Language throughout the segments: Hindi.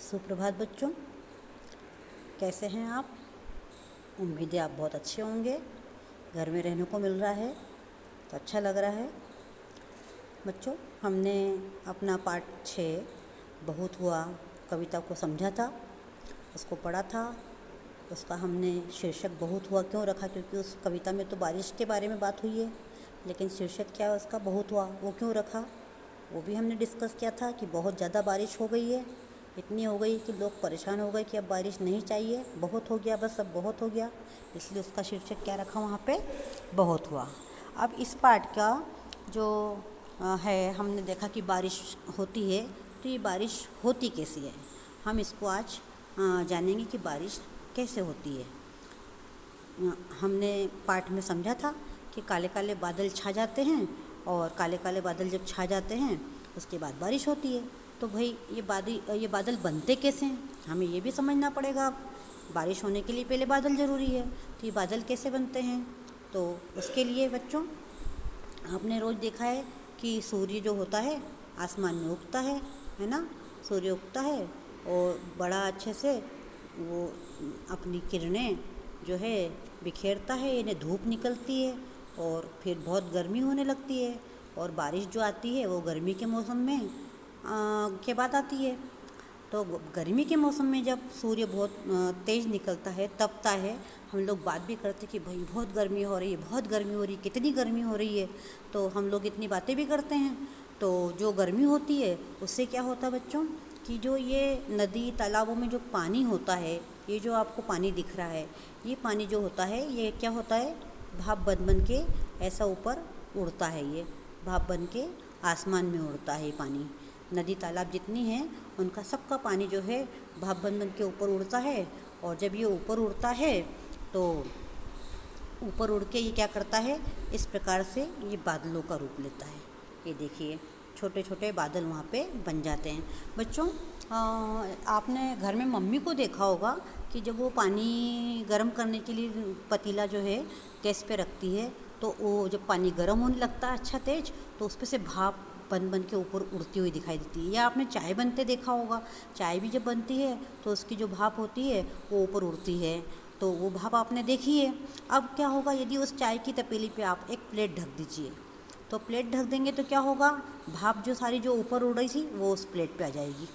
सुप्रभात बच्चों, कैसे हैं आप? उम्मीद है आप बहुत अच्छे होंगे। घर में रहने को मिल रहा है तो अच्छा लग रहा है। बच्चों, हमने अपना पाठ 6 बहुत हुआ कविता को समझा था, उसको पढ़ा था। उसका हमने शीर्षक बहुत हुआ क्यों रखा, क्योंकि उस कविता में तो बारिश के बारे में बात हुई है, लेकिन शीर्षक क्या है उसका, बहुत हुआ, वो क्यों रखा वो भी हमने डिस्कस किया था कि बहुत ज़्यादा बारिश हो गई है। इतनी हो गई कि लोग परेशान हो गए कि अब बारिश नहीं चाहिए, बहुत हो गया, बस अब बहुत हो गया। इसलिए उसका शीर्षक क्या रखा वहाँ पे, बहुत हुआ। अब इस पाठ का जो है, हमने देखा कि बारिश होती है, तो ये बारिश होती कैसी है, हम इसको आज जानेंगे कि बारिश कैसे होती है। हमने पाठ में समझा था कि काले काले बादल छा जाते हैं, और काले काले बादल जब छा जाते हैं उसके बाद बारिश होती है। तो भाई ये बादल बनते कैसे हैं, हमें ये भी समझना पड़ेगा। अब बारिश होने के लिए पहले बादल ज़रूरी है, तो ये बादल कैसे बनते हैं, तो उसके लिए बच्चों आपने रोज़ देखा है कि सूर्य जो होता है आसमान में उगता है ना। सूर्य उगता है और बड़ा अच्छे से वो अपनी किरणें जो है बिखेरता है, इन्हें धूप निकलती है और फिर बहुत गर्मी होने लगती है। और बारिश जो आती है वो गर्मी के मौसम में के बाद आती है। तो गर्मी के मौसम में जब सूर्य बहुत तेज़ निकलता है, तपता है, हम लोग बात भी करते कि भाई बहुत गर्मी हो रही है, बहुत गर्मी हो रही है, कितनी गर्मी हो रही है। तो हम लोग इतनी बातें भी करते हैं। तो जो गर्मी होती है उससे क्या होता है बच्चों, कि जो ये नदी तालाबों में जो पानी होता है, ये जो आपको पानी दिख रहा है, ये पानी जो होता है ये क्या होता है, भाप बन के ऐसा ऊपर उड़ता है। ये भाप बन के आसमान में उड़ता है ये पानी। नदी तालाब जितनी हैं उनका सबका पानी जो है भाप बन के ऊपर उड़ता है। और जब ये ऊपर उड़ता है तो ऊपर उड़ के ये क्या करता है, इस प्रकार से ये बादलों का रूप लेता है। ये देखिए छोटे छोटे बादल वहाँ पे बन जाते हैं। बच्चों, आपने घर में मम्मी को देखा होगा कि जब वो पानी गर्म करने के लिए पतीला जो है गैस पे रखती है, तो वो जब पानी गर्म होने लगता है अच्छा तेज, तो उस पर से भाप बन के ऊपर उड़ती हुई दिखाई देती है। या आपने चाय बनते देखा होगा, चाय भी जब बनती है तो उसकी जो भाप होती है वो ऊपर उड़ती है, तो वो भाप आपने देखी है। अब क्या होगा, यदि उस चाय की तपेली पे आप एक प्लेट ढक दीजिए, तो प्लेट ढक देंगे तो क्या होगा, भाप जो सारी जो ऊपर उड़ रही थी वो उस प्लेट पे आ जाएगी।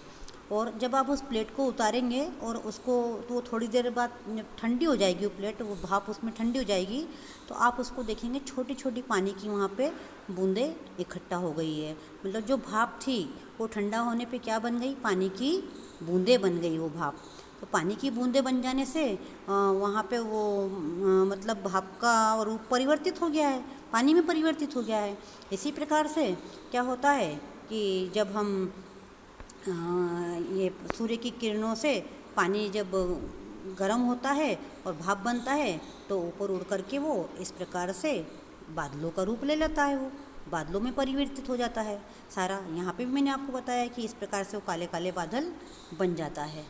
और जब आप उस प्लेट को उतारेंगे और उसको, तो वो थोड़ी देर बाद जब ठंडी हो जाएगी वो प्लेट, वो भाप उसमें ठंडी हो जाएगी, तो आप उसको देखेंगे छोटी छोटी पानी की वहाँ पे बूंदें इकट्ठा हो गई है। मतलब जो भाप थी वो ठंडा होने पे क्या बन गई, पानी की बूंदें बन गई वो भाप। तो पानी की बूंदें बन जाने से वहाँ पे वो मतलब भाप का रूप परिवर्तित हो गया है, पानी में परिवर्तित हो गया है। इसी प्रकार से क्या होता है कि जब हम ये सूर्य की किरणों से पानी जब गर्म होता है और भाप बनता है, तो ऊपर उड़ कर के वो इस प्रकार से बादलों का रूप ले लेता है, वो बादलों में परिवर्तित हो जाता है सारा। यहाँ पे भी मैंने आपको बताया कि इस प्रकार से वो काले काले बादल बन जाता है।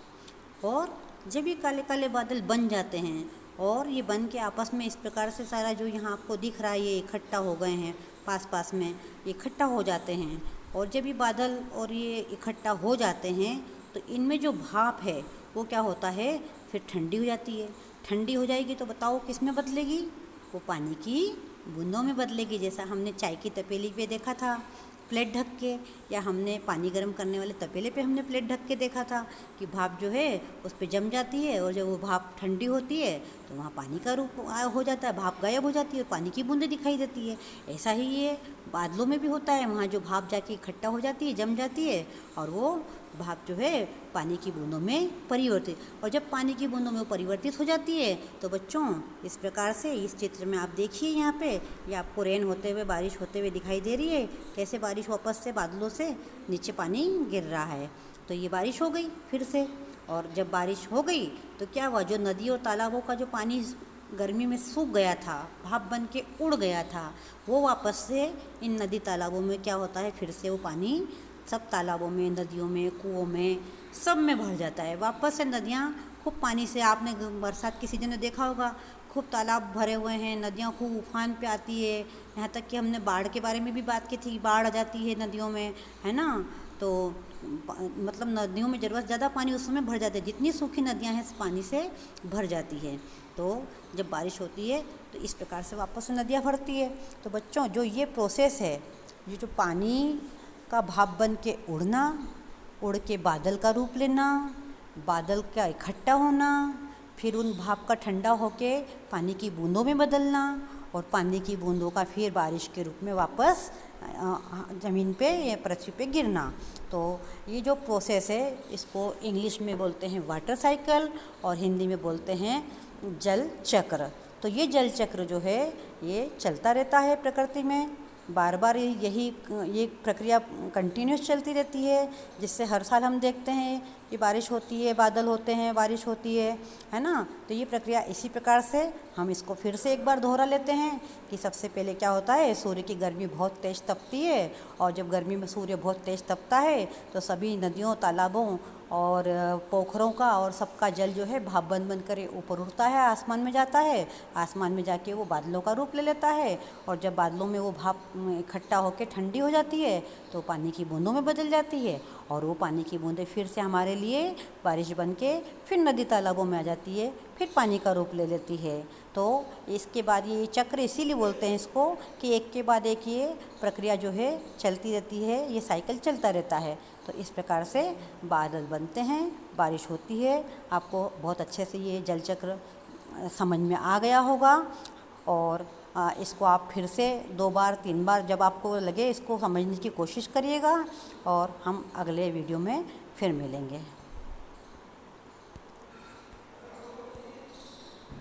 और जब ये काले काले बादल बन जाते हैं और ये बन के आपस में इस प्रकार से सारा जो यहाँ आपको दिख रहा है ये इकट्ठा हो गए हैं, पास पास में इकट्ठा हो जाते हैं। और जब ये बादल और ये इकट्ठा हो जाते हैं तो इनमें जो भाप है वो क्या होता है, फिर ठंडी हो जाती है। ठंडी हो जाएगी तो बताओ किस में बदलेगी, वो पानी की बूंदों में बदलेगी। जैसा हमने चाय की तपेली पे देखा था प्लेट ढक के, या हमने पानी गर्म करने वाले तपेले पे हमने प्लेट ढक के देखा था कि भाप जो है उस पर जम जाती है, और जब वो भाप ठंडी होती है तो वहाँ पानी का रूप हो जाता है, भाप गायब हो जाती है और पानी की बूंदें दिखाई देती है। ऐसा ही ये बादलों में भी होता है, वहाँ जो भाप जाके इकट्ठा हो जाती है, जम जाती है, और वो भाप जो है पानी की बूंदों में परिवर्तित, और जब पानी की बूंदों में वो परिवर्तित हो जाती है तो बच्चों इस प्रकार से इस चित्र में आप देखिए, यहाँ पे ये आपको रेन होते हुए, बारिश होते हुए दिखाई दे रही है, कैसे बारिश वापस से बादलों से नीचे पानी गिर रहा है। तो ये बारिश हो गई फिर से, और जब बारिश हो गई तो क्या हुआ, जो नदी और तालाबों का जो पानी गर्मी में सूख गया था, भाप बन के उड़ गया था, वो वापस से इन नदी तालाबों में क्या होता है, फिर से वो पानी सब तालाबों में, नदियों में, कुओं में, सब में भर जाता है। वापस से नदियाँ खूब पानी से, आपने बरसात के सीजन में देखा होगा, खूब तालाब भरे हुए हैं, नदियाँ खूब उफान पे आती है। यहाँ तक कि हमने बाढ़ के बारे में भी बात की थी, बाढ़ आ जाती है नदियों में, है ना। तो मतलब नदियों में ज़रूरत ज़्यादा पानी उस समय भर जाते हैं, जितनी सूखी नदियाँ हैं पानी से भर जाती है। तो जब बारिश होती है तो इस प्रकार से वापस नदियाँ भरती है। तो बच्चों जो ये प्रोसेस है, ये जो पानी का भाप बन के उड़ना, उड़ के बादल का रूप लेना, बादल का इकट्ठा होना, फिर उन भाप का ठंडा होके पानी की बूंदों में बदलना, और पानी की बूंदों का फिर बारिश के रूप में वापस ज़मीन पे या पृथ्वी पे गिरना। तो ये जो प्रोसेस है इसको इंग्लिश में बोलते हैं वाटर साइकिल और हिंदी में बोलते हैं जल चक्र। तो ये जल चक्र जो है ये चलता रहता है प्रकृति में, बार बार ये प्रक्रिया कंटिन्यूस चलती रहती है, जिससे हर साल हम देखते हैं कि बारिश होती है, बादल होते हैं, बारिश होती है ना। तो ये प्रक्रिया इसी प्रकार से हम इसको फिर से एक बार दोहरा लेते हैं कि सबसे पहले क्या होता है, सूर्य की गर्मी बहुत तेज़ तपती है, और जब गर्मी में सूर्य बहुत तेज़ तपता है तो सभी नदियों, तालाबों और पोखरों का और सबका जल जो है भाप बन बन कर ऊपर उड़ता है, आसमान में जाता है, आसमान में जाके वो बादलों का रूप ले लेता है, और जब बादलों में वो भाप इकट्ठा होकर ठंडी हो जाती है तो पानी की बूंदों में बदल जाती है, और वो पानी की बूंदें फिर से हमारे लिए बारिश बन के फिर नदी तालाबों में आ जाती है, फिर पानी का रूप ले लेती है। तो इसके बाद ये चक्र इसीलिए बोलते हैं इसको कि एक के बाद एक ये प्रक्रिया जो है चलती रहती है, ये साइकिल चलता रहता है। तो इस प्रकार से बादल बनते हैं, बारिश होती है। आपको बहुत अच्छे से ये जल चक्र समझ में आ गया होगा, और इसको आप फिर से 2 बार 3 बार जब आपको लगे इसको समझने की कोशिश करिएगा, और हम अगले वीडियो में फिर मिलेंगे।